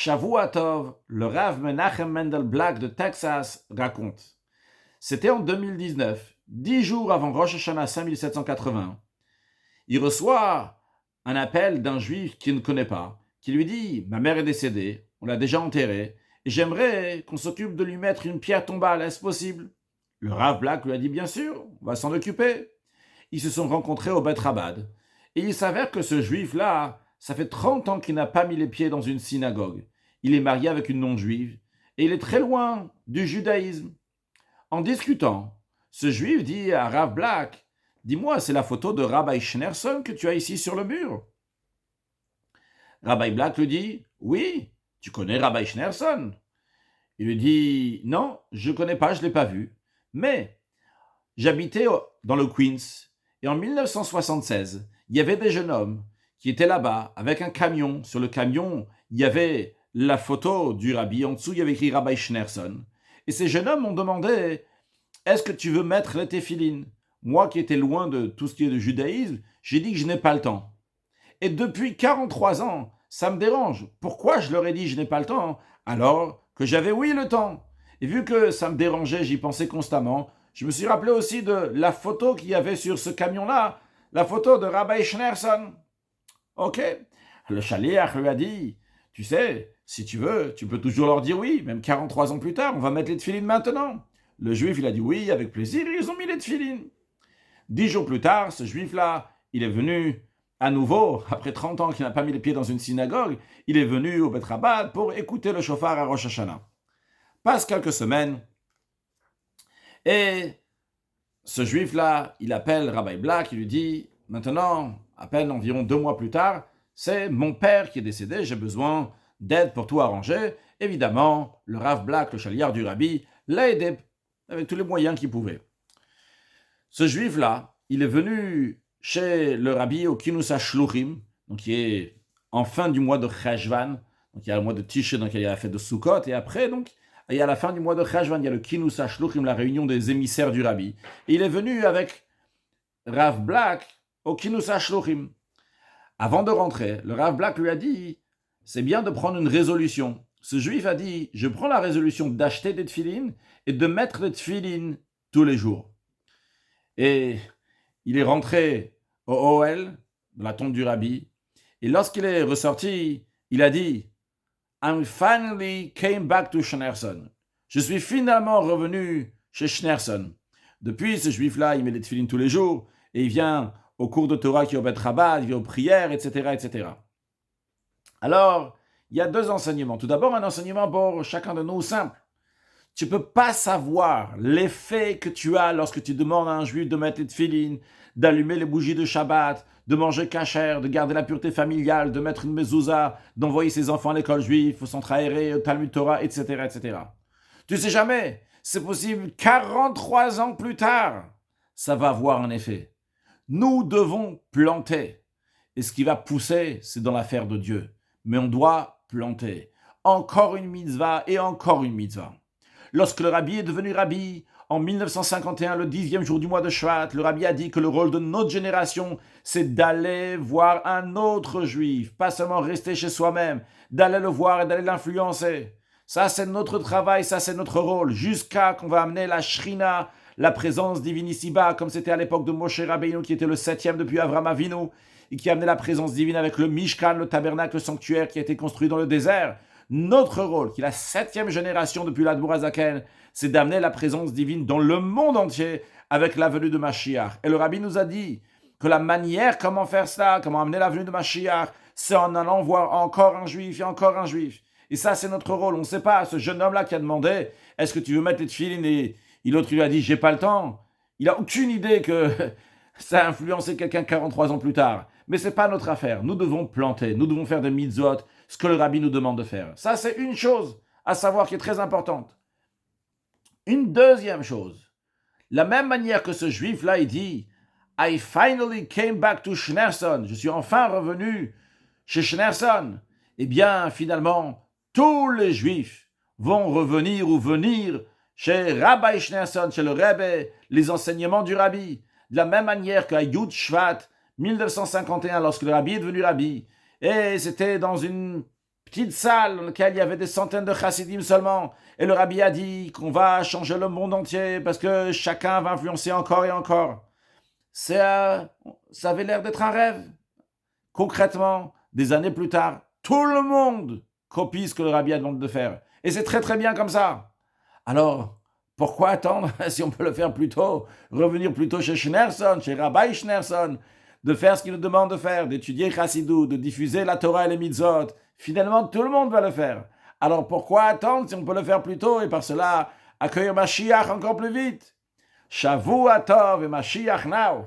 Shavua Tov, le Rav Menachem Mendel Black de Texas, raconte. C'était en 2019, 10 jours avant Rosh Hashanah 5780. Il reçoit un appel d'un juif qu'il ne connaît pas, qui lui dit « Ma mère est décédée, on l'a déjà enterrée, et j'aimerais qu'on s'occupe de lui mettre une pierre tombale, est-ce possible ?» Le Rav Black lui a dit « Bien sûr, on va s'en occuper. » Ils se sont rencontrés au Bet Rabad, et il s'avère que ce juif-là, ça fait 30 ans qu'il n'a pas mis les pieds dans une synagogue. Il est marié avec une non-juive, et il est très loin du judaïsme. En discutant, ce juif dit à Rav Black, « Dis-moi, c'est la photo de Rabbi Schneerson que tu as ici sur le mur ?» Rabbi Black lui dit, « Oui, tu connais Rabbi Schneerson ?» Il lui dit, « Non, je ne connais pas, je ne l'ai pas vu. Mais j'habitais dans le Queens, et en 1976, il y avait des jeunes hommes qui étaient là-bas avec un camion. Sur le camion, il y avait la photo du rabbi. En dessous, il y avait écrit Rabbi Schneerson. Et ces jeunes hommes m'ont demandé, est-ce que tu veux mettre les téphilines ? Moi qui étais loin de tout ce qui est de judaïsme, j'ai dit que je n'ai pas le temps. Et depuis 43 ans, ça me dérange. Pourquoi je leur ai dit que je n'ai pas le temps alors que j'avais oui le temps ? Et vu que ça me dérangeait, j'y pensais constamment, je me suis rappelé aussi de la photo qu'il y avait sur ce camion-là, la photo de Rabbi Schneerson. Ok. Le shaliach lui a dit, tu sais, si tu veux, tu peux toujours leur dire oui, même 43 ans plus tard, on va mettre les tefilines maintenant. Le juif, il a dit oui, avec plaisir, et ils ont mis les tefilines. 10 jours plus tard, ce juif-là, il est venu à nouveau, après 30 ans qu'il n'a pas mis les pieds dans une synagogue, il est venu au Bet Rabad pour écouter le shofar à Rosh Hashanah. Passe quelques semaines, et ce juif-là, il appelle Rabbi Black, il lui dit, maintenant, à peine environ 2 mois plus tard, c'est mon père qui est décédé, j'ai besoin d'aide pour tout arranger. Évidemment, le Rav Black, le chaliard du rabbi, l'a aidé avec tous les moyens qu'il pouvait. Ce juif-là, il est venu chez le rabbi au Kinusa Shluchim, donc qui est en fin du mois de Cheshvan, donc il y a le mois de Tishrei, donc il y a la fête de Sukkot, et après, donc, il y a la fin du mois de Cheshvan, il y a le Kinusa Shluchim, la réunion des émissaires du rabbi. Et il est venu avec Rav Black au Kinusa Shluchim. Avant de rentrer, le Rav Black lui a dit, c'est bien de prendre une résolution. Ce juif a dit, je prends la résolution d'acheter des tefilines et de mettre des tefilines tous les jours. Et il est rentré au Ohel, dans la tombe du rabbi, et lorsqu'il est ressorti, il a dit, I finally came back to Schneerson. Je suis finalement revenu chez Schneerson. Depuis, ce juif-là, il met des tefilines tous les jours, et il vient au cours de Torah qui est au Bet Rabad, il vient aux prières, etc., etc. Alors, il y a 2 enseignements. Tout d'abord, un enseignement pour chacun de nous simple. Tu ne peux pas savoir l'effet que tu as lorsque tu demandes à un juif de mettre les tefilines, d'allumer les bougies de Shabbat, de manger kasher, de garder la pureté familiale, de mettre une mezouza, d'envoyer ses enfants à l'école juive, au centre aéré, au Talmud Torah, etc., etc. Tu ne sais jamais. C'est possible 43 ans plus tard, ça va avoir un effet. Nous devons planter. Et ce qui va pousser, c'est dans l'affaire de Dieu. Mais on doit planter. Encore une mitzvah et encore une mitzvah. Lorsque le rabbi est devenu rabbi, en 1951, le 10e jour du mois de Shvat, le rabbi a dit que le rôle de notre génération, c'est d'aller voir un autre juif, pas seulement rester chez soi-même, d'aller le voir et d'aller l'influencer. Ça, c'est notre travail, ça, c'est notre rôle, jusqu'à qu'on va amener la Shrina, la présence divine ici-bas, comme c'était à l'époque de Moshe Rabbeinu, qui était le 7e depuis Avram Avinu, et qui amenait la présence divine avec le Mishkan, le tabernacle, le sanctuaire qui a été construit dans le désert. Notre rôle, qui est la 7e génération depuis l'Admour HaZaken, c'est d'amener la présence divine dans le monde entier avec la venue de Mashiach. Et le rabbi nous a dit que la manière comment faire cela, comment amener la venue de Mashiach, c'est en allant voir encore un juif et encore un juif. Et ça, c'est notre rôle. On ne sait pas, ce jeune homme-là qui a demandé, est-ce que tu veux mettre les tefilines, et l'autre lui a dit, j'ai pas le temps. Il n'a aucune idée que ça a influencé quelqu'un 43 ans plus tard. Mais ce n'est pas notre affaire. Nous devons planter, nous devons faire des mitzvot, ce que le rabbi nous demande de faire. Ça, c'est une chose à savoir qui est très importante. Une deuxième chose, la même manière que ce juif-là, il dit « I finally came back to Schneerson » je suis enfin revenu chez Schneerson. Eh bien, finalement, tous les juifs vont revenir ou venir chez Rabbi Schneerson, chez le Rebbe, les enseignements du rabbi. De la même manière qu'à Yud Shvat, 1951, lorsque le rabbi est devenu rabbi, et c'était dans une petite salle dans laquelle il y avait des centaines de chassidim seulement. Et le rabbi a dit qu'on va changer le monde entier parce que chacun va influencer encore et encore. Ça avait l'air d'être un rêve. Concrètement, des années plus tard, tout le monde copie ce que le rabbi a demandé de faire. Et c'est très très bien comme ça. Alors, pourquoi attendre si on peut le faire plus tôt, revenir plus tôt chez Schneerson, chez Rabbi Schneerson, de faire ce qu'il nous demande de faire, d'étudier Chassidou, de diffuser la Torah et les mitzvot. Finalement, tout le monde va le faire. Alors pourquoi attendre si on peut le faire plus tôt et par cela accueillir Mashiach encore plus vite? Shavua Tov et Mashiach now.